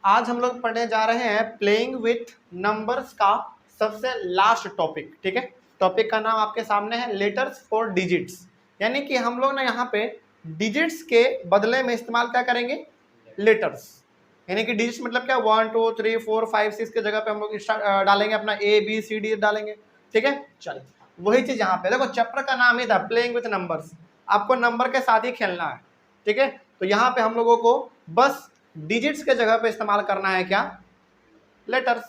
आज हम लोग पढ़ने जा रहे हैं प्लेइंग विथ नंबर्स का सबसे लास्ट टॉपिक। ठीक है, टॉपिक का नाम आपके सामने है लेटर्स फॉर डिजिट्स। यानी कि हम लोग ना यहाँ पे डिजिट्स के बदले में इस्तेमाल क्या करेंगे, लेटर्स। यानी कि डिजिट्स मतलब क्या, 1 2 3 4 5 6 के जगह पे हम लोग डालेंगे अपना ABCD डालेंगे। ठीक है, चलिए वही चीज यहाँ पे देखो, चैप्टर का नाम ही था प्लेइंग विथ नंबर्स। आपको नंबर के साथ ही खेलना है। ठीक है, तो यहाँ पे हम लोगों को बस डिजिट्स के जगह पे इस्तेमाल करना है क्या, लेटर्स,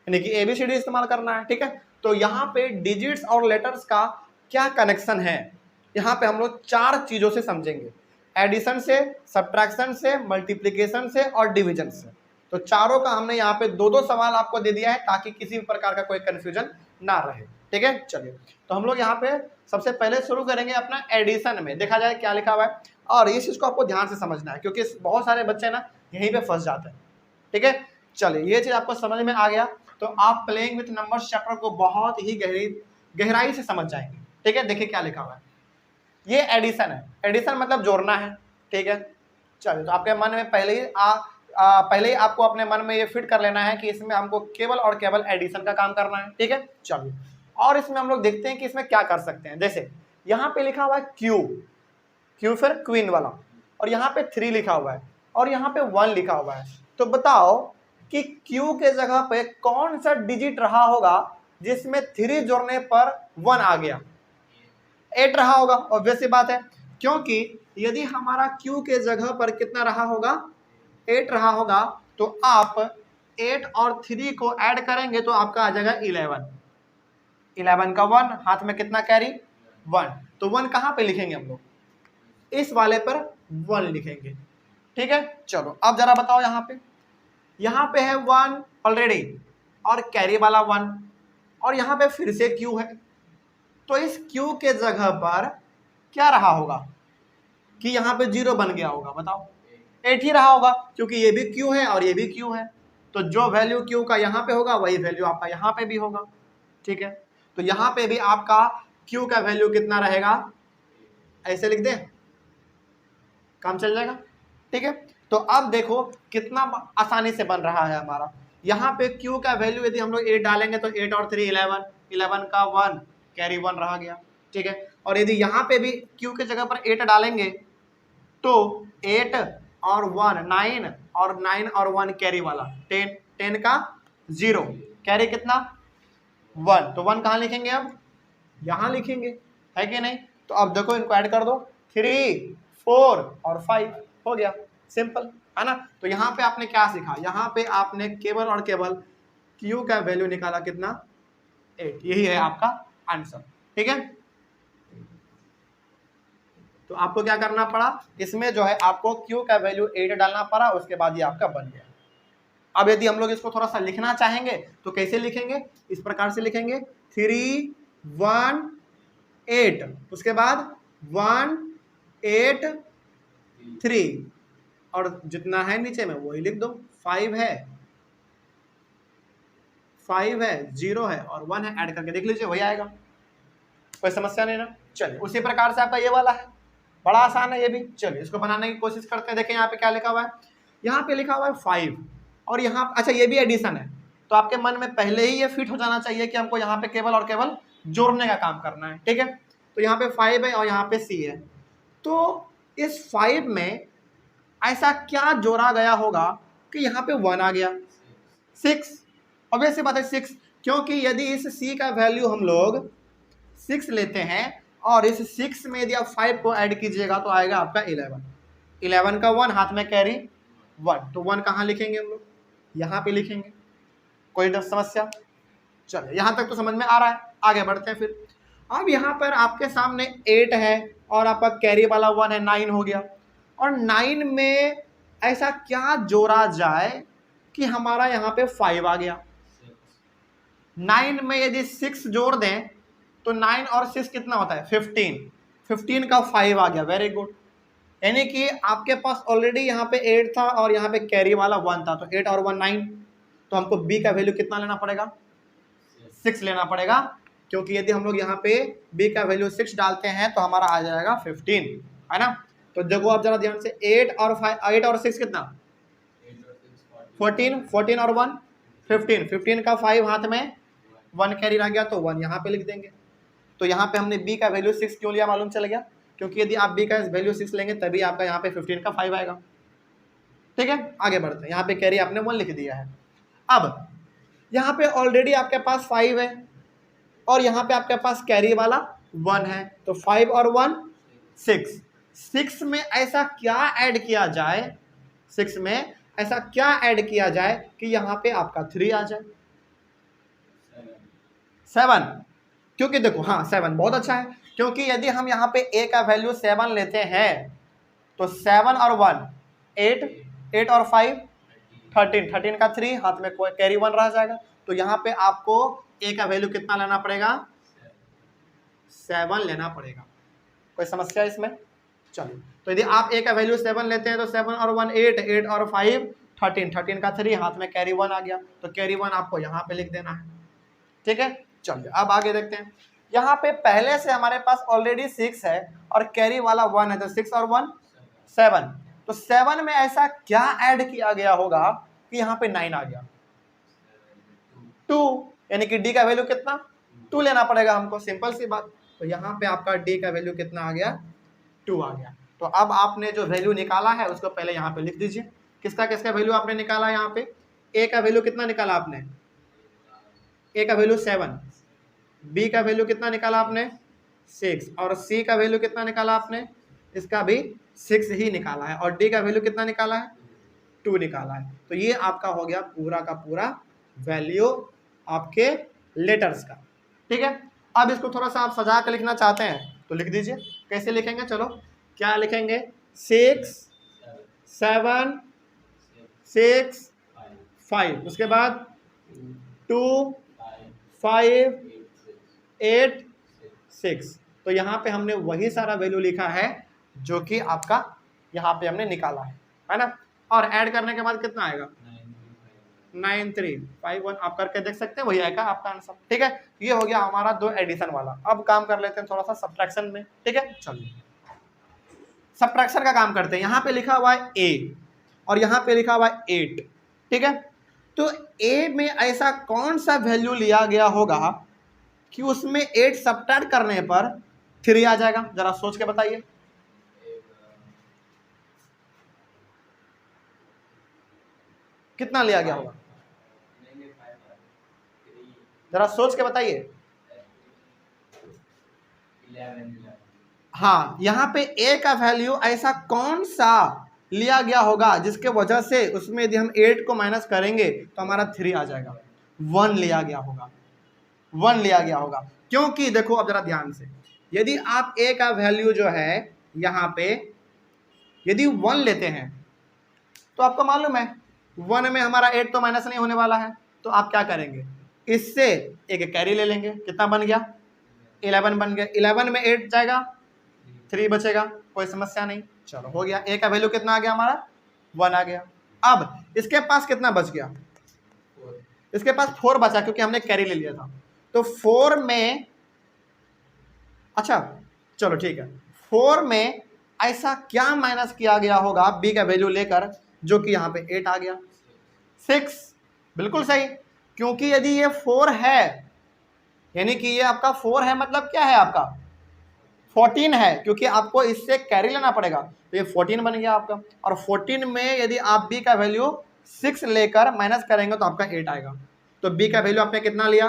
यानी कि ABCD इस्तेमाल करना है। ठीक है, तो यहाँ पे डिजिट्स और लेटर्स का क्या कनेक्शन है, यहाँ पे हम लोग 4 चीजों से समझेंगे, एडिशन से, सब्ट्रैक्शन से, मल्टीप्लिकेशन से और डिवीजन से। तो चारों का हमने यहाँ पे 2-2 सवाल आपको दे दिया है ताकि किसी भी प्रकार का कोई कंफ्यूजन ना रहे। ठीक है, चलिए तो हम लोग यहाँ पे सबसे पहले शुरू करेंगे अपना एडिशन में। देखा जाए क्या लिखा हुआ है, और इस चीज को आपको ध्यान से समझना है क्योंकि बहुत सारे बच्चे ना यहीं पे फंस जाते हैं। ठीक है, चलिए ये चीज आपको समझ में आ गया तो आप प्लेइंग विथ नंबर्स चैप्टर को बहुत ही गहराई से समझ जाएंगे। ठीक है, देखिए क्या लिखा हुआ है, ये एडिशन है। एडिशन मतलब जोड़ना है। ठीक है, चलिए तो आपके मन में पहले ही आपको अपने मन में ये फिट कर लेना है कि इसमें हमको केवल और केवल एडिशन का काम करना है। ठीक है, चलिए और इसमें हम लोग देखते हैं कि इसमें क्या कर सकते हैं। जैसे यहाँ पे लिखा हुआ है क्यू फिर क्वीन वाला, और यहाँ पे 3 लिखा हुआ है और यहाँ पे 1 लिखा हुआ है। तो बताओ कि क्यू के जगह पे कौन सा डिजिट रहा होगा जिसमें 3 जोड़ने पर 1 आ गया, 8 रहा होगा। ऑब्वियस सी बात है, क्योंकि यदि हमारा क्यू के जगह पर कितना रहा होगा, 8 रहा होगा, तो आप 8 और 3 को ऐड करेंगे तो आपका आ जाएगा 11। 11 का 1, हाथ में कितना कैरी, 1। तो 1 कहाँ पे लिखेंगे हम लोग, इस वाले पर 1 लिखेंगे। ठीक है, चलो अब जरा बताओ, यहाँ पे है 1 ऑलरेडी और कैरी वाला 1, और यहाँ पे फिर से क्यू है। तो इस क्यू के जगह पर क्या रहा होगा कि यहाँ पे 0 बन गया होगा, बताओ 8 ही रहा होगा, क्योंकि ये भी क्यू है और ये भी क्यू है। तो जो वैल्यू क्यू का यहाँ पे होगा वही वैल्यू आपका यहाँ पे भी होगा। ठीक है, तो यहाँ पे भी आपका क्यू का वैल्यू कितना रहेगा, ऐसे लिख दें, काम चल जाएगा। ठीक है, तो अब देखो कितना आसानी से बन रहा है हमारा। यहाँ पे क्यू का वैल्यू यदि हम लोग 8 डालेंगे तो 8 और 3 11, 11 का 1 कैरी 1 रह गया। ठीक है, और यदि यहाँ पे भी क्यू के जगह पर 8 डालेंगे तो 8 और 1 9, और 9 और 1 कैरी वाला 10, 10 का 0 कैरी कितना 1। तो 1 कहाँ लिखेंगे, अब यहाँ लिखेंगे, है कि नहीं। तो अब देखो इनको ऐड कर दो, 3 4 और 5 हो गया, सिंपल है ना। तो यहाँ पे आपने क्या सीखा, यहाँ पे आपने केवल और केवल क्यू का वैल्यू निकाला कितना, 8। यही है आपका आंसर। ठीक है, तो आपको क्या करना पड़ा, इसमें जो है आपको क्यू का वैल्यू 8 डालना पड़ा, उसके बाद ये आपका बन गया। अब यदि हम लोग इसको थोड़ा सा लिखना चाहेंगे तो कैसे लिखेंगे, इस प्रकार से लिखेंगे 3 1 8, उसके बाद 1 8 3, और जितना है नीचे में वही लिख दो। 5 है 0 है और 1 है, ऐड करके देख लीजिए वही आएगा, कोई समस्या नहीं ना। चलिए उसी प्रकार से आपका ये वाला है, बड़ा आसान है ये भी। चलिए इसको बनाने की कोशिश करते हैं। देखें यहाँ पे क्या लिखा हुआ है, यहाँ पे लिखा हुआ है 5, और यहाँ अच्छा ये भी एडिशन है, तो आपके मन में पहले ही ये फिट हो जाना चाहिए कि हमको यहाँ पे केवल और केवल जोड़ने का काम करना है। ठीक है, तो यहाँ पे 5 है और यहाँ पे C है, तो इस 5 में ऐसा क्या जोड़ा गया होगा कि यहाँ पे 1 आ गया, 6। ऑब्वियस सी बात है 6, क्योंकि यदि इस C का वैल्यू हम लोग 6 लेते हैं और इस 6 में यदि आप 5 को ऐड कीजिएगा तो आएगा आपका 11। 11 का 1, हाथ में कैरी 1, तो 1 कहाँ लिखेंगे हम लोग, यहाँ पे लिखेंगे, कोई समस्या। चलिए यहाँ तक तो समझ में आ रहा है, आगे बढ़ते हैं फिर। अब यहाँ पर आपके सामने 8 है और आपका कैरी वाला 1 है, 9 हो गया। और 9 में ऐसा क्या जोड़ा जाए कि हमारा यहाँ पे 5 आ गया। 9 में यदि 6 जोड़ दें तो 9 और 6 कितना होता है, 15। 15 का 5 आ गया, वेरी गुड। यानी कि आपके पास ऑलरेडी यहाँ पे 8 था और यहाँ पे कैरी वाला 1 था, तो 8 और 1 9। तो हमको B का वैल्यू कितना लेना पड़ेगा, 6 लेना पड़ेगा, क्योंकि यदि हम लोग यहाँ पे B का वैल्यू 6 डालते हैं तो हमारा आ जाएगा 15, है ना। तो देखो आप जरा ध्यान से, 8 और 6 कितना, 14, 14 और 1 15, 15 का 5 हाथ में 1 कैरी रह गया तो 1 यहाँ पे लिख देंगे। तो यहाँ पे हमने b का वैल्यू 6 क्यों लिया मालूम चल गया, क्योंकि यदि आप b का वैल्यू 6 लेंगे तभी आपका यहाँ पे 15 का 5 आएगा। ठीक है, आगे बढ़ते हैं। यहाँ पे कैरी आपने 1 लिख दिया है। अब यहाँ पे ऑलरेडी आपके पास 5 है और यहाँ पे आपके पास कैरी वाला 1 है, तो 5 और 1 6। 6 में ऐसा क्या ऐड किया जाए, 6 में ऐसा क्या ऐड किया जाए कि यहाँ पे आपका 3 आ जाए, 7। क्योंकि देखो हाँ 7 बहुत अच्छा है, क्योंकि यदि हम यहाँ पे a का वैल्यू 7 लेते हैं तो 7 और 1 8, 8 और 5 13, 13 का 3 हाथ में कोई कैरी 1 रह जाएगा। तो यहाँ पे आपको a का वैल्यू कितना लेना पड़ेगा, 7 लेना पड़ेगा। कोई समस्या इसमें? चलिए, तो यदि आप a का वैल्यू 7 लेते हैं तो 7 और 1 8, 8 और 5 13, 13 का 3 हाथ में कैरी 1 आ गया, तो कैरी 1 आपको यहाँ पे लिख देना है। ठीक है, चलिए अब आगे देखते हैं। यहाँ पे पहले से हमारे पास ऑलरेडी 6 है और कैरी वाला 1 है, तो 6 और 1 7। तो 7 में ऐसा क्या ऐड किया गया होगा कि यहाँ पे 9 आ गया, 2, यानी कि d का वैल्यू कितना 2 लेना पड़ेगा हमको, सिंपल सी बात। तो यहाँ पे आपका d का वैल्यू कितना आ गया, 2 आ गया। तो अब आपने जो वैल्यू निकाला है उसको पहले यहाँ पे लिख दीजिए। किसका किसका वैल्यू आपने निकाला है? यहाँ पे a का वैल्यू कितना निकाला आपने, a का वैल्यू 7, b का वैल्यू कितना निकाला आपने 6, और c का वैल्यू कितना निकाला आपने, इसका भी 6 ही निकाला है, और d का वैल्यू कितना निकाला है 2 निकाला है। तो ये आपका हो गया पूरा का पूरा वैल्यू आपके लेटर्स का। ठीक है, अब इसको थोड़ा सा आप सजा कर लिखना चाहते हैं तो लिख दीजिए। कैसे लिखेंगे, चलो क्या लिखेंगे, 6 7 6 5, उसके बाद 2 5 8 6। तो यहाँ पे हमने वही सारा वैल्यू लिखा है जो कि आपका यहाँ पे हमने निकाला है ना। और ऐड करने के बाद कितना आएगा, 9351 आप करके देख सकते हैं, वही आएगा आपका आंसर। ठीक है, ये हो गया हमारा 2 एडिशन वाला। अब काम कर लेते हैं थोड़ा सा सब्ट्रैक्शन में। ठीक है, चलिए सब्ट्रैक्शन का काम करते हैं। यहाँ पे लिखा हुआ है a और यहाँ पे लिखा हुआ है 8। ठीक है, तो a में ऐसा कौन सा वैल्यू लिया गया होगा कि उसमें 8 सब्ट्रैक्ट करने पर 3 आ जाएगा, जरा सोच के बताइए। कितना लिया गया होगा, जरा सोच के बताइए। हाँ, यहाँ पे a का वैल्यू ऐसा कौन सा लिया गया होगा जिसके वजह से उसमें यदि हम 8 को माइनस करेंगे तो हमारा 3 आ जाएगा। 1 लिया गया होगा, 1 लिया गया होगा। क्योंकि देखो अब जरा ध्यान से, यदि आप a का वैल्यू जो है यहाँ पे यदि 1 लेते हैं तो आपको मालूम है 1 में हमारा 8 तो माइनस नहीं होने वाला है, तो आप क्या करेंगे, इससे एक कैरी ले लेंगे। कितना बन गया, 11 बन गया। 11 में 8 जाएगा, 3 बचेगा, कोई समस्या नहीं। चलो हो गया, a का वैल्यू कितना आ गया हमारा 1 आ गया। अब इसके पास कितना बच गया, इसके पास 4 बचा क्योंकि हमने कैरी ले लिया था। तो 4 में, अच्छा चलो ठीक है, 4 में ऐसा क्या माइनस किया गया होगा b का वैल्यू लेकर जो कि यहाँ पे 8 आ गया, 6। बिल्कुल सही, क्योंकि यदि ये 4 है यानी कि ये आपका 4 है, मतलब क्या है आपका 14 है, क्योंकि आपको इससे कैरी लेना पड़ेगा, तो ये 14 बन गया आपका। और 14 में यदि आप b का वैल्यू 6 लेकर माइनस करेंगे तो आपका 8 आएगा। तो b का वैल्यू आपने कितना लिया,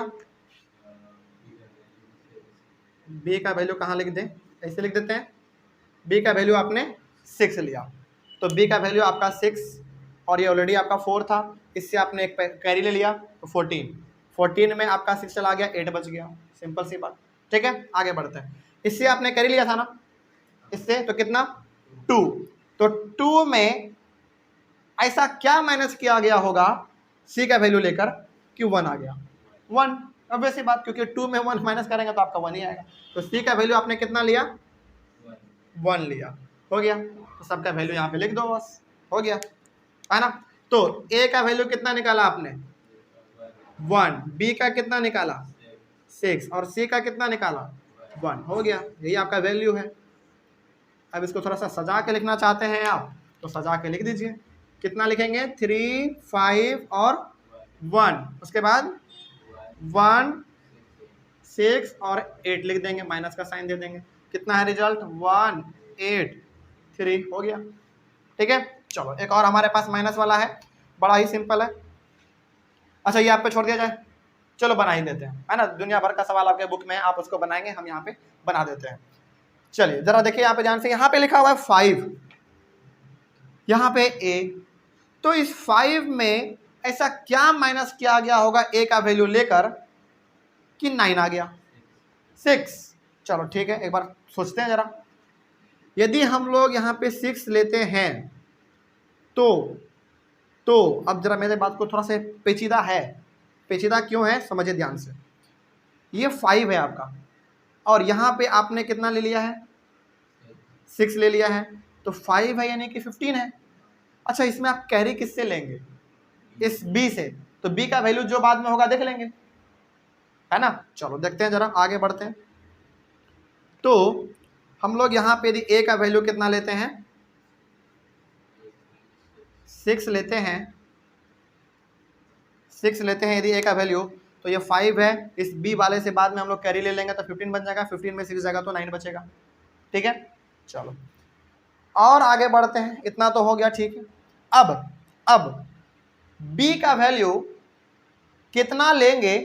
b का वैल्यू कहाँ लिख दें, ऐसे लिख देते हैं, b का वैल्यू आपने 6 लिया, तो b का वैल्यू आपका 6 और ये ऑलरेडी आपका 4 था, इससे आपने एक कैरी ले लिया तो 14 में आपका 6 चला गया, 8 बच गया, सिंपल सी बात। ठीक है, आगे बढ़ते हैं। इससे आपने कैरी लिया था ना, इससे तो कितना 2, तो 2 में ऐसा क्या माइनस किया गया होगा c का वैल्यू लेकर कि 1 आ गया, 1। अब वैसी बात, क्योंकि 2 में 1 माइनस करेंगे तो आपका 1 ही आएगा। तो c का वैल्यू आपने कितना लिया, 1 लिया, हो गया। तो सबका वैल्यू यहाँ पे लिख दो, बस हो गया, है ना। तो a का वैल्यू कितना निकाला आपने 1, b का कितना निकाला 6 और c का कितना निकाला 1, हो गया, यही आपका वैल्यू है। अब इसको थोड़ा सा सजा के लिखना चाहते हैं आप तो सजा के लिख दीजिए। कितना लिखेंगे 3, 5 और 1, उसके बाद 1, 6 और 8 लिख देंगे, माइनस का साइन दे देंगे। कितना है रिजल्ट 1, 8, 3 हो गया। ठीक है, चलो एक और हमारे पास माइनस वाला है, बड़ा ही सिंपल है। अच्छा ये आप पे छोड़ दिया जाए, चलो बना ही देते हैं, है ना, दुनिया भर का सवाल आपके बुक में है, आप उसको बनाएंगे, हम यहाँ पे बना देते हैं। चलिए जरा देखिए यहाँ पे ध्यान से, यहाँ पे लिखा हुआ है 5, यहाँ पे a, तो इस 5 में ऐसा क्या माइनस किया गया होगा a का वैल्यू लेकर कि 9 आ गया, 6। चलो ठीक है, एक बार सोचते हैं जरा। यदि हम लोग यहाँ पे 6 लेते हैं तो अब जरा मेरे बात को थोड़ा सा पेचीदा है, पेचीदा क्यों है समझिए ध्यान से। ये 5 है आपका, और यहाँ पे आपने कितना ले लिया है 6 ले लिया है, तो 5 है यानी कि 15 है। अच्छा इसमें आप कैरी किससे लेंगे, इस b से, तो b का वैल्यू जो बाद में होगा देख लेंगे, है ना। चलो देखते हैं जरा, आगे बढ़ते हैं। तो हम लोग यहाँ पे यदि a का वैल्यू कितना लेते हैं 6 लेते हैं, 6 लेते हैं यदि a का वैल्यू, तो ये 5 है, इस b वाले से बाद में हम लोग कैरी ले लेंगे तो 15 बन जाएगा, 15 में 6 जाएगा तो 9 बचेगा। ठीक है, चलो और आगे बढ़ते हैं, इतना तो हो गया ठीक है। अब b का वैल्यू कितना लेंगे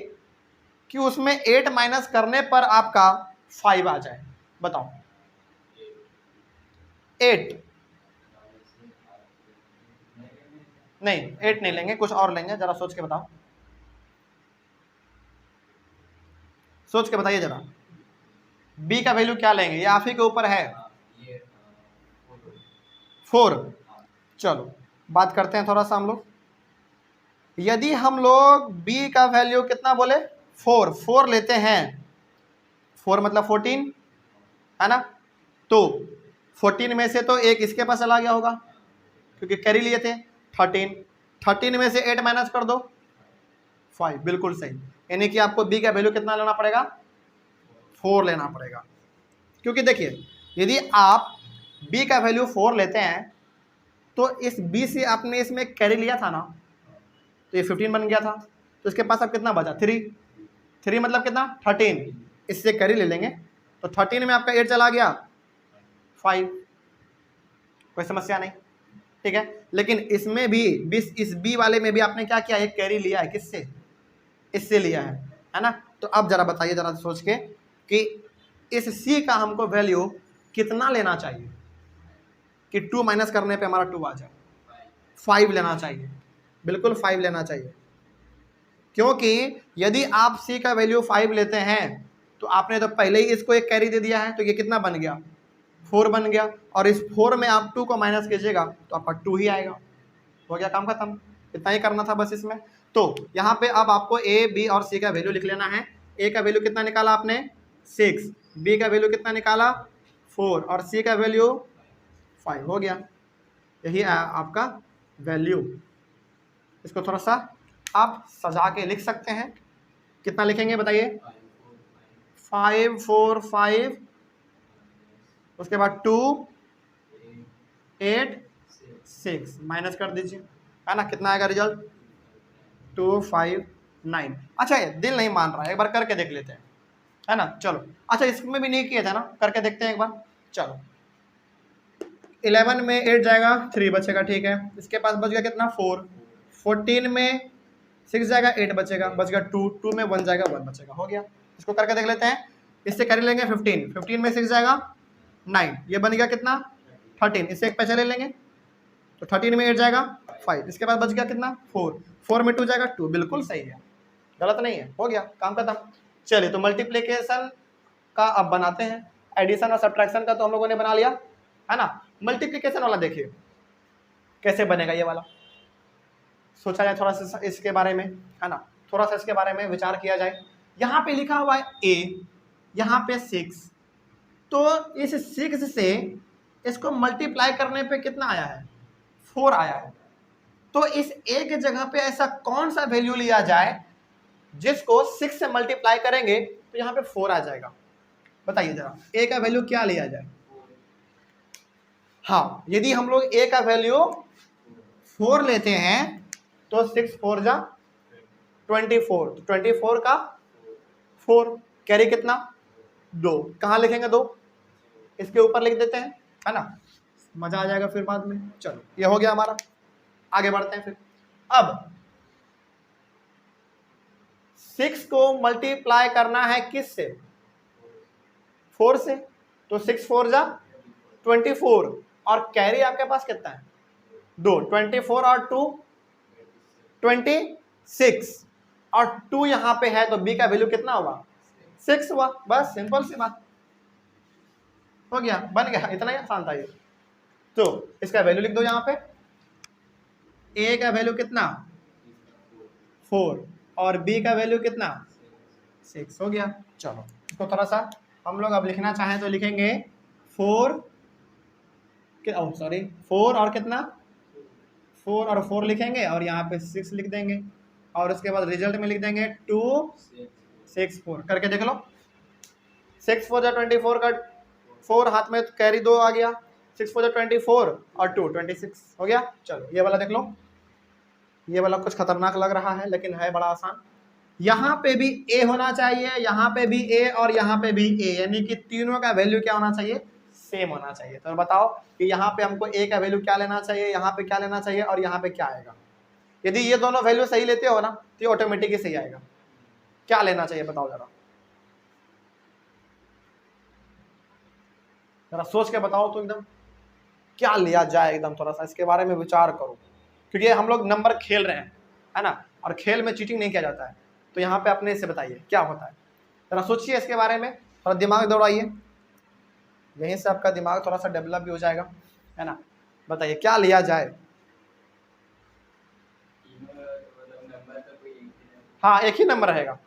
कि उसमें 8 माइनस करने पर आपका 5 आ जाए, बताओ। 8 नहीं, 8 नहीं लेंगे, कुछ और लेंगे, जरा सोच के बताओ, सोच के बताइए जरा, b का वैल्यू क्या लेंगे, ये आप ही के ऊपर है। 4। चलो बात करते हैं थोड़ा सा हम लोग, यदि हम लोग b का वैल्यू कितना बोले 4 लेते हैं, 4 मतलब 14 है ना, तो 14 में से तो एक इसके पास चला गया होगा क्योंकि कैरी लिए थे, 13 में से 8 माइनस कर दो 5, बिल्कुल सही, यानी कि आपको b का वैल्यू कितना लेना पड़ेगा 4 लेना पड़ेगा। क्योंकि देखिए यदि आप b का वैल्यू 4 लेते हैं तो इस b से आपने इसमें कैरी लिया था ना, तो ये 15 बन गया था, तो इसके पास अब कितना बचा 3 मतलब कितना 13, इससे कैरी ले लेंगे तो 13 में आपका 8 चला गया 5, कोई समस्या नहीं। ठीक है, लेकिन इसमें भी इस b वाले में भी आपने क्या किया, एक कैरी लिया है, किससे, इससे लिया है ना। तो अब जरा बताइए जरा सोच के कि इस c का हमको वैल्यू कितना लेना चाहिए कि 2 माइनस करने पे हमारा 2 आ जाए, 5 लेना चाहिए, बिल्कुल 5 लेना चाहिए। क्योंकि यदि आप c का वैल्यू 5 लेते हैं तो आपने तो पहले ही इसको एक कैरी दे दिया है, तो ये कितना बन गया 4 बन गया, और इस 4 में आप 2 को माइनस कीजिएगा तो आपका 2 ही आएगा, हो गया काम खत्म, इतना ही करना था बस इसमें। तो यहाँ पे अब आपको a b और c का वैल्यू लिख लेना है। a का वैल्यू कितना निकाला आपने 6, b का वैल्यू कितना निकाला 4 और c का वैल्यू 5, हो गया, यही आपका वैल्यू। इसको थोड़ा सा आप सजा के लिख सकते हैं, कितना लिखेंगे बताइए 5, 4, 5, उसके बाद 2, 8, 6 माइनस कर दीजिए, है ना, कितना आएगा रिजल्ट 2, 5, 9। अच्छा ये दिल नहीं मान रहा है, एक बार करके देख लेते हैं, है ना। चलो अच्छा इसमें भी नहीं किया था ना, करके देखते हैं एक बार। चलो 11 में 8 जाएगा 3 बचेगा, ठीक है, इसके पास बच गया कितना 4, 14 में 6 जाएगा 8 बचेगा, बच गया 2 में 1 जाएगा 1 बचेगा, हो गया। इसको करके देख लेते हैं, इससे कर लेंगे 15 में 6 जाएगा 9, ये बन गया कितना 13, इससे एक पैसा ले लेंगे तो 13 में 8 जाएगा 5, इसके बाद बच गया कितना 4 में 2 जाएगा 2, बिल्कुल सही है, गलत नहीं है, हो गया काम खत्म। चलिए तो मल्टीप्लिकेशन का अब बनाते हैं, एडिशन और सब्ट्रैक्शन का तो हम लोगों ने बना लिया, है ना। मल्टीप्लिकेशन वाला देखिए कैसे बनेगा, ये वाला सोचा जाए थोड़ा सा इसके बारे में, है ना, थोड़ा सा इसके बारे में विचार किया जाए। यहाँ पे लिखा हुआ है a, यहाँ पे 6, तो इस 6 से इसको मल्टीप्लाई करने पे कितना आया है 4 आया है, तो इस a के जगह पे ऐसा कौन सा वैल्यू लिया जाए जिसको 6 से मल्टीप्लाई करेंगे तो यहाँ पे 4 आ जाएगा, बताइए जरा a का वैल्यू क्या लिया जाए। हाँ यदि हम लोग a का वैल्यू 4 लेते हैं तो 6 4 जा 24, 24 का 4, कैरी कितना 2, कहाँ लिखेंगे 2, इसके ऊपर लिख देते हैं, है ना, मजा आ जाएगा फिर बाद में। चलो ये हो गया हमारा, आगे बढ़ते हैं फिर। अब 6 को मल्टीप्लाई करना है किस से, 4 से, तो 6 4 जा 24 और कैरी आपके पास कितना है 2, 24 और 2 26 और 2 यहां पे है तो बी का वैल्यू कितना होगा 6 हुआ, बस सिंपल सी बात हो गया, बन गया, इतना ही आसान था ये। तो इसका वैल्यू लिख दो यहाँ पे, ए का वैल्यू कितना 4 और बी का वैल्यू कितना 6 हो गया। चलो इसको थोड़ा सा हम लोग अब लिखना चाहें तो लिखेंगे 4 और कितना 4 और 4 लिखेंगे और यहाँ पे 6 लिख देंगे और उसके बाद रिजल्ट में लिख देंगे 2 6 4, करके देख लो, 6 4 जा 24 का 4 हाथ में, कैरी 2 आ गया, 6 4 जा 24 और 2 26 हो गया। चलो ये वाला देख लो, ये वाला कुछ खतरनाक लग रहा है लेकिन है बड़ा आसान। यहाँ पे भी ए होना चाहिए, यहाँ पे भी ए और यहाँ पे भी ए, यानी कि तीनों का वैल्यू क्या होना चाहिए सेम होना चाहिए। तो बताओ कि यहाँ पे हमको ए का वैल्यू क्या लेना चाहिए, यहाँ पे क्या लेना चाहिए और यहाँ पे क्या आएगा। यदि ये दोनों वैल्यू सही लेते हो ना तो ये ऑटोमेटिक ही सही आएगा। क्या लेना चाहिए बताओ जरा, जरा सोच के बताओ तो एकदम क्या लिया जाए, एकदम थोड़ा सा इसके बारे में विचार करो, क्योंकि हम लोग नंबर खेल रहे हैं, है ना, और खेल में चीटिंग नहीं किया जाता है। तो यहाँ पे अपने से बताइए क्या होता है, जरा सोचिए इसके बारे में, थोड़ा दिमाग दौड़ाइए, यहीं से आपका दिमाग थोड़ा सा डेवलप भी हो जाएगा, है ना। बताइए क्या लिया जाए। हाँ एक ही नंबर रहेगा,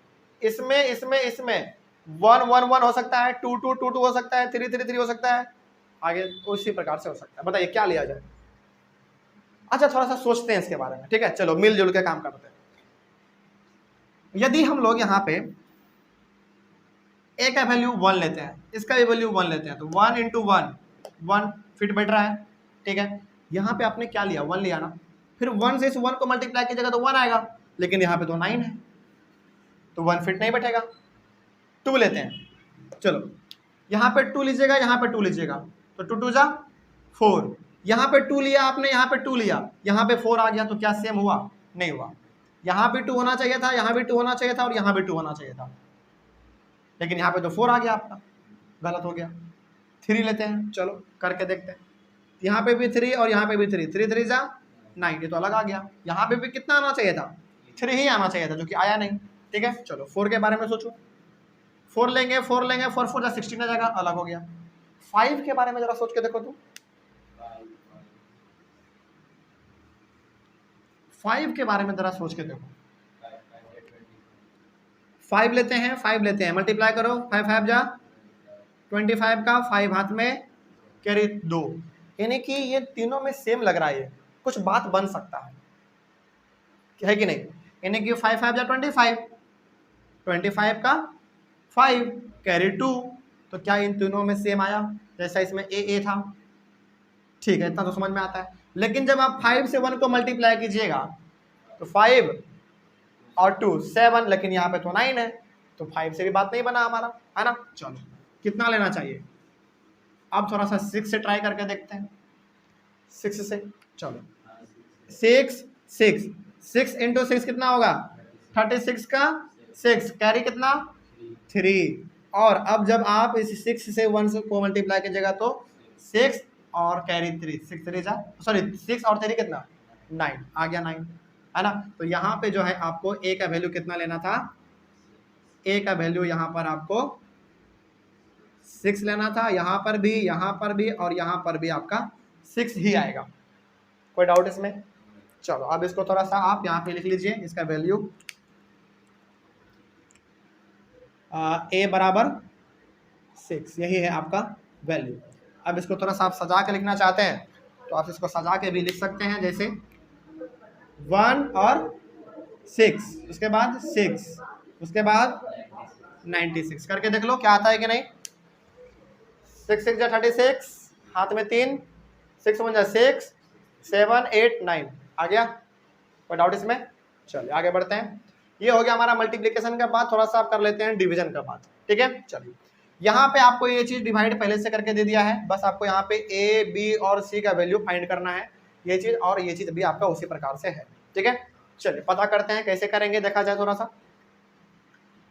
इसमें इसमें इसमें 1 1 1 हो सकता है, 2 2 2 2 हो सकता है, 3 3 3 हो सकता है, आगे उसी प्रकार से हो सकता है। बताइए क्या लिया जाए। अच्छा थोड़ा सा सोचते हैं इसके बारे में, ठीक है, चलो मिलजुल के काम करते हैं। यदि हम लोग यहाँ पे ए का वैल्यू 1 लेते हैं, इसका भी वैल्यू 1 लेते हैं, तो 1 इंटू 1 फिट बैठ रहा है, ठीक है। यहाँ पे आपने क्या लिया 1 लिया ना, फिर 1 से इस 1 को मल्टीप्लाई कीजिएगा तो 1 आएगा, लेकिन यहाँ पे तो 9 है तो 1 फिट नहीं बैठेगा। 2 लेते हैं, चलो यहाँ पे 2 लीजिएगा, यहाँ पे 2 लीजिएगा, तो 2 2 जा 4, यहाँ पे 2 लिया आपने, यहाँ पे 2 लिया, यहाँ पे 4 आ गया, तो क्या सेम हुआ, नहीं हुआ। यहाँ भी 2 होना चाहिए था, यहाँ भी 2 होना चाहिए था और यहाँ भी 2 होना चाहिए था, लेकिन यहाँ पे तो 4 आ गया आपका, गलत हो गया। 3 लेते हैं, चलो करके देखते हैं, यहाँ पे भी 3 और यहाँ पे भी 3, 3 3 जा 9, ये तो अलग आ गया। यहाँ पे भी कितना आना चाहिए था 3 ही आना चाहिए था, जो कि आया नहीं, ठीक है। चलो 4 के बारे में सोचो, 4 लेंगे 4 4 जा 16 आ जाएगा, अलग हो गया। 5 के बारे में जरा सोच के देखो तुम, 5 के बारे में जरा सोच के देखो। 5 लेते हैं, मल्टीप्लाई करो, 5 5 जा 25 का 5 हाथ में, कैरी 2, यानी कि ये तीनों में सेम लग रहा है, ये कुछ बात बन सकता है कि नहीं। यानी कि 5 5 जा 25 का 5 कैरी 2, तो क्या इन तीनों में सेम आया, जैसा इसमें ए था, ठीक है, इतना तो समझ में आता है। लेकिन जब आप 5 से 1 को मल्टीप्लाई कीजिएगा तो 5 और 2 7, लेकिन यहाँ पे तो 9 है, तो 5 से भी बात नहीं बना हमारा, है ना। चलो कितना लेना चाहिए, अब थोड़ा सा 6 से ट्राई करके देखते हैं, 6 से, चलो 6 इंटू 6 कितना होगा 36 का 6, कैरी कितना 3, और अब जब आप इस 6 से 1 को मल्टीप्लाई कीजिएगा तो 6 और कैरी 3, 6 3 जा, सॉरी 6 और 3 कितना 9 आ गया, 9, है ना। तो यहाँ पे जो है आपको ए का वैल्यू कितना लेना था, ए का वैल्यू यहाँ पर आपको 6 लेना था, यहाँ पर भी और यहाँ पर भी आपका 6 ही आएगा। कोई डाउट इसमें। चलो अब इसको थोड़ा सा आप यहाँ पे लिख लीजिए, इसका वैल्यू ए बराबर 6, यही है आपका वैल्यू। अब इसको थोड़ा सा आप सजा के लिखना चाहते हैं तो आप इसको सजा के भी लिख सकते हैं, जैसे 1 और 6, उसके बाद 6, उसके बाद 96, करके देख लो क्या आता है कि नहीं। 6 6 जा 36, हाथ में 3, 6 1 जा 6, 7 8 9 आ गया, कोई डाउट इसमें? चलिए आगे बढ़ते हैं। ये हो गया हमारा मल्टीप्लिकेशन का बात, थोड़ा सा आप कर लेते हैं डिवीजन का बात, ठीक है। चलिए यहाँ पे आपको ये चीज डिवाइड पहले से करके दे दिया है, बस आपको यहाँ पे ए बी और सी का वैल्यू फाइंड करना है, ये चीज और ये चीज भी आपका उसी प्रकार से है, ठीक है। चलिए पता करते हैं कैसे करेंगे, देखा जाए थोड़ा सा।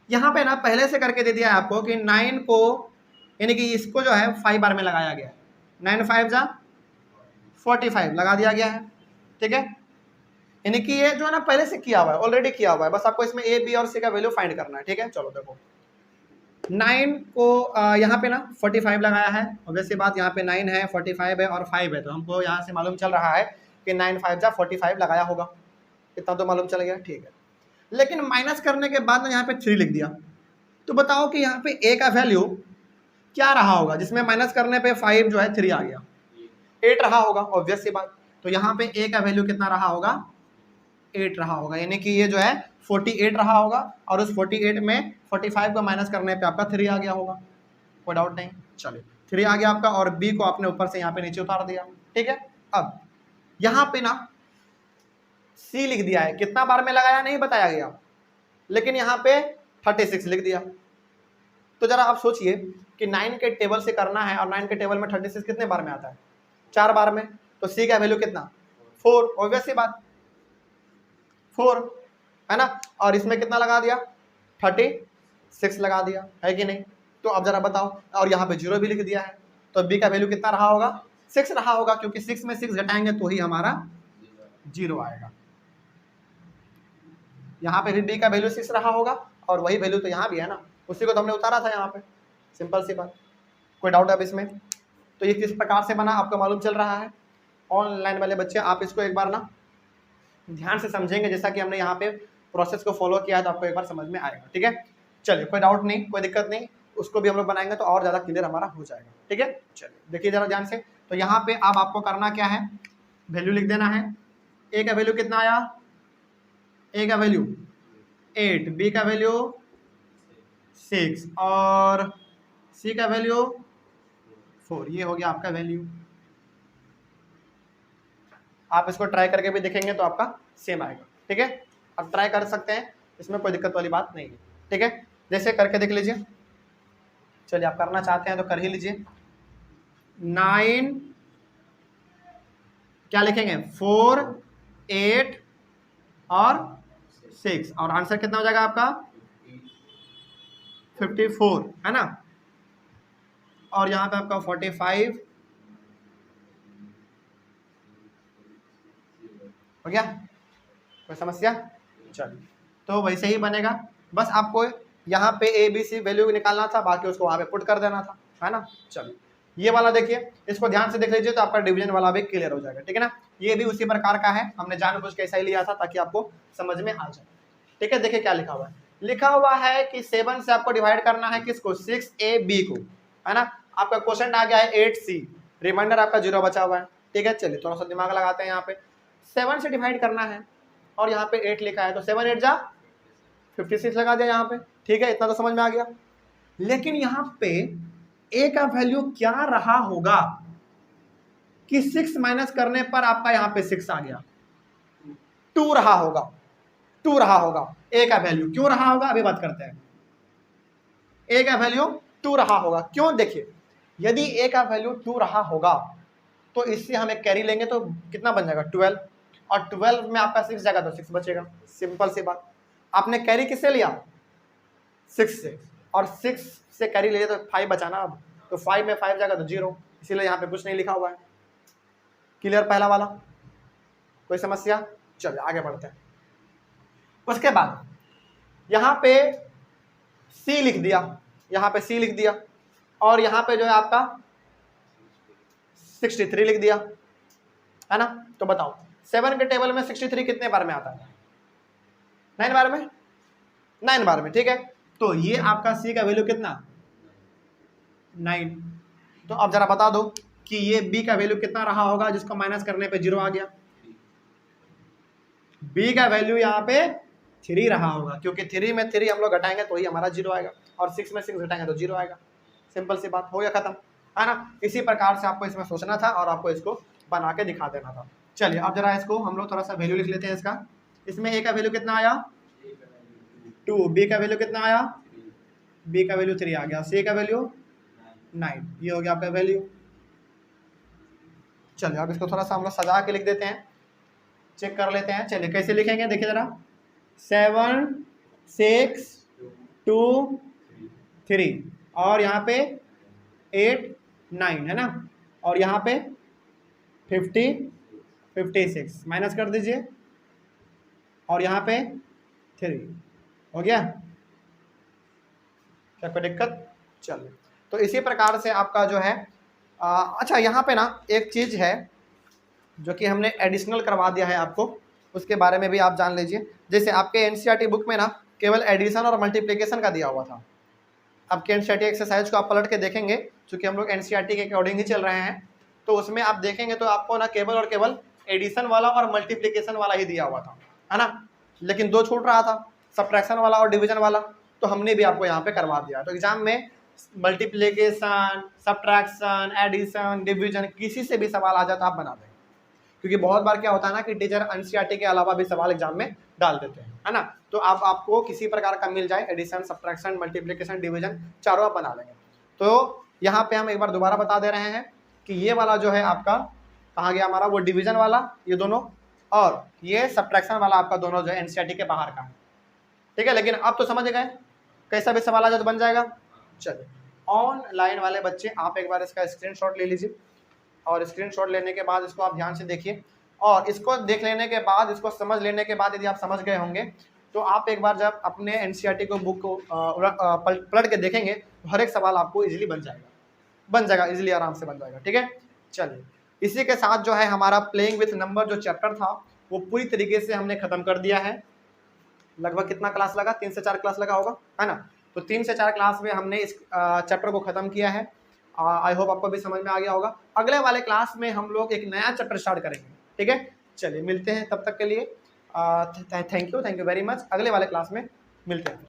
यहाँ पे ना पहले से करके दे दिया है आपको कि 9 को यानी कि इसको जो है 5 बार में लगाया गया है, 9 5 जा 45 लगा दिया गया है, ठीक है। यानी कि ये जो है ना पहले से किया हुआ है, ऑलरेडी किया हुआ है, बस आपको इसमें ए बी और सी का वैल्यू फाइंड करना है, ठीक है। चलो देखो 9 को यहाँ पे ना 45 लगाया है, ऑब्वियसली बात, यहाँ पे 9 है 45 है और 5 है, तो हमको यहाँ से मालूम चल रहा है कि 9 5 जा 45 लगाया होगा, इतना तो मालूम चल गया, ठीक है। लेकिन माइनस करने के बाद ना यहाँ पे 3 लिख दिया, तो बताओ कि यहाँ पे ए का वैल्यू क्या रहा होगा, जिसमें माइनस करने पे 5 जो है 3 आ गया, 8 रहा होगा, ऑब्वियस सी बात। तो यहाँ पे ए का वैल्यू कितना रहा होगा, 8 रहा होगा, यानी कि ये जो है 48 रहा होगा, और उस 48 में 45 को माइनस करने पे आपका 3 आ गया होगा, कोई डाउट नहीं। चलिए 3 आ गया आपका, और बी को आपने ऊपर से यहाँ पे नीचे उतार दिया, ठीक है। अब यहाँ पे ना सी लिख दिया है, कितना बार में लगाया नहीं बताया गया, लेकिन यहाँ पे 36 लिख दिया। तो जरा आप सोचिए कि 9 के टेबल से करना है, और 9 के टेबल में 36 कितने बार में आता है, 4 बार में, तो सी का वैल्यू कितना 4, ऑब्वियस सी बात 4 है ना, और इसमें कितना लगा दिया 36 लगा दिया, है कि नहीं। तो अब जरा बताओ, और यहाँ पे 0 भी लिख दिया है, तो बी का वैल्यू कितना रहा होगा, 6 रहा होगा, क्योंकि 6 में 6 घटाएंगे तो ही हमारा 0 आएगा। यहाँ पे भी बी का वैल्यू 6 रहा होगा, और वही वैल्यू तो यहाँ भी है ना, उसी को तो हमने उतारा था यहाँ पे, सिंपल सी बात, कोई डाउट है अब इसमें? तो ये किस प्रकार से बना आपको मालूम चल रहा है। ऑनलाइन वाले बच्चे आप इसको एक बार ना ध्यान से समझेंगे, जैसा कि हमने यहाँ पे प्रोसेस को फॉलो किया है, तो आपको एक बार समझ में आएगा, ठीक है। चलिए कोई डाउट नहीं, कोई दिक्कत नहीं, उसको भी हम लोग बनाएंगे तो और ज़्यादा क्लियर हमारा हो जाएगा, ठीक है। चलिए देखिए जरा ध्यान से, तो यहाँ पे अब आपको करना क्या है, वैल्यू लिख देना है। ए का वैल्यू कितना आया, ए का वैल्यू 8, बी का वैल्यू 6 और सी का वैल्यू 4, ये हो गया आपका वैल्यू। आप इसको ट्राई करके भी देखेंगे तो आपका सेम आएगा, ठीक है। आप ट्राई कर सकते हैं, इसमें कोई दिक्कत वाली बात नहीं है, ठीक है। जैसे करके देख लीजिए, चलिए आप करना चाहते हैं तो कर ही लीजिए। 9 क्या लिखेंगे 4 8 और 6, और आंसर कितना हो जाएगा आपका 54, है ना। और यहाँ पे आपका 45 हो गया, कोई समस्या? चलिए तो वैसे ही बनेगा, बस आपको यहाँ पे ए बी सी वैल्यू निकालना था, बाकी उसको वहाँ पे पुट कर देना था, है ना। चलिए ये वाला देखिए, इसको ध्यान से देख लीजिए तो आपका डिवीजन वाला भी क्लियर हो जाएगा, ठीक है ना। ये भी उसी प्रकार का है, हमने जानबूझ के ऐसा ही लिया था ताकि आपको समझ में आ जाए, ठीक है। देखिए क्या लिखा हुआ है, लिखा हुआ है कि 7 से आपको डिवाइड करना है किसको, 6ab को, है ना। आपका क्वेश्चन आ गया है 8c, रिमाइंडर आपका 0 बचा हुआ है, ठीक है। चलिए थोड़ा सा दिमाग लगाते हैं, यहाँ पे 7 से डिवाइड करना है और यहाँ पे 8 लिखा है, तो 7 8 जा 56 लगा दिया यहाँ पे, ठीक है। इतना तो समझ में आ गया। लेकिन यहाँ पे a का वैल्यू क्या रहा होगा कि 6 माइनस करने पर आपका यहाँ पे 6 आ गया, 2 रहा होगा, 2 रहा होगा। a का वैल्यू क्यों रहा होगा, अभी बात करते हैं। a का वैल्यू 2 रहा होगा, क्यों? देखिए यदि a का वैल्यू 2 रहा होगा तो इससे हम एक कैरी लेंगे तो कितना बन जाएगा 12, और 12 में आपका 6 जाएगा तो 6 बचेगा, सिंपल सी बात। आपने कैरी किससे लिया, 6 से, और 6 से कैरी ले तो 5 बचाना, अब तो 5 में 5 जाएगा तो 0, इसीलिए यहाँ पे कुछ नहीं लिखा हुआ है। क्लियर पहला वाला, कोई समस्या? चलिए आगे बढ़ते हैं। उसके बाद यहाँ पे C लिख दिया, यहाँ पे C लिख दिया, और यहाँ पे जो है आपका 63 लिख दिया, है ना। तो बताओ 7 के टेबल में 63 कितने बार में आता है, 9 बार में, 9 बार में, ठीक है। तो ये आपका C का वैल्यू कितना 9। तो अब जरा बता दो कि ये B का वैल्यू कितना रहा होगा जिसको माइनस करने पे 0 आ गया। B का वैल्यू यहाँ पे 3 रहा होगा, क्योंकि 3 में 3 हम लोग घटाएंगे तो ही हमारा 0 आएगा, और 6 में 6 घटाएंगे तो 0 आएगा, सिंपल सी बात, हो गया खत्म, है ना। इसी प्रकार से आपको इसमें सोचना था और आपको इसको बना के दिखा देना था। चलिए अब जरा इसको हम लोग थोड़ा सा वैल्यू लिख लेते हैं इसका। इसमें ए का वैल्यू कितना आया 2, बी का वैल्यू कितना आया, बी का वैल्यू 3 आ गया, सी का वैल्यू 9, ये हो गया आपका वैल्यू। चलिए अब इसको थोड़ा सा हम लोग सजा के लिख देते हैं, चेक कर लेते हैं। चलिए कैसे लिखेंगे देखिए जरा, 7 6 2 3 और यहाँ पे 8 9 है ना, और यहाँ पे 50 56 माइनस कर दीजिए, और यहाँ पे 3 हो गया, क्या कोई दिक्कत। चलिए तो इसी प्रकार से आपका जो है अच्छा यहाँ पे ना एक चीज़ है जो कि हमने एडिशनल करवा दिया है आपको, उसके बारे में भी आप जान लीजिए। जैसे आपके एनसीईआरटी बुक में ना केवल एडिशन और मल्टीप्लिकेशन का दिया हुआ था। आपके एनसीईआरटी एक्सरसाइज को आप पलट के देखेंगे, क्योंकि हम लोग एनसीईआरटी के अकॉर्डिंग ही चल रहे हैं, तो उसमें आप देखेंगे तो आपको ना केवल और केवल एडिशन वाला और मल्टीप्लिकेशन वाला ही दिया हुआ था, है ना, लेकिन 2 छूट रहा था, सब्ट्रैक्शन वाला और डिवीजन वाला, तो हमने भी आपको यहाँ पे करवा दिया। तो एग्जाम में मल्टीप्लिकेशन, सब्ट्रैक्शन, एडिशन, डिवीजन किसी से भी सवाल आ जाए तो आप बना देंगे, क्योंकि बहुत बार क्या होता है ना कि टीचर एनसीईआरटी के अलावा भी सवाल एग्जाम में डाल देते हैं, है ना। तो अब आपको किसी प्रकार का मिल जाए, एडिशन, सब्ट्रैक्शन, मल्टीप्लिकेशन, डिवीजन, चारों आप बना लेंगे। तो यहाँ पे हम एक बार दोबारा बता दे रहे हैं कि ये वाला जो है आपका कहाँ गया हमारा, वो डिवीजन वाला ये दोनों, और ये सब्ट्रैक्शन वाला आपका दोनों जो है एनसीईआरटी के बाहर का है, ठीक है। लेकिन अब तो समझ गए, कैसा भी सवाल आ जाए तो बन जाएगा। चलिए ऑनलाइन वाले बच्चे आप एक बार इसका स्क्रीनशॉट ले लीजिए, और स्क्रीनशॉट लेने के बाद इसको आप ध्यान से देखिए, और इसको देख लेने के बाद, इसको समझ लेने के बाद यदि आप समझ गए होंगे तो आप एक बार जब अपने एनसीईआरटी को बुक को पलट के देखेंगे तो हर एक सवाल आपको इजीली बन जाएगा इजीली, आराम से बन जाएगा, ठीक है। चलिए इसी के साथ जो है हमारा प्लेइंग विथ नंबर जो चैप्टर था वो पूरी तरीके से हमने खत्म कर दिया है। लगभग कितना क्लास लगा, 3 से 4 क्लास लगा होगा, है ना। तो 3 से 4 क्लास में हमने इस चैप्टर को खत्म किया है। आई होप आपको भी समझ में आ गया होगा। अगले वाले क्लास में हम लोग एक नया चैप्टर स्टार्ट करेंगे, ठीक है। चलिए मिलते हैं, तब तक के लिए थैंक यू वेरी मच। अगले वाले क्लास में मिलते हैं।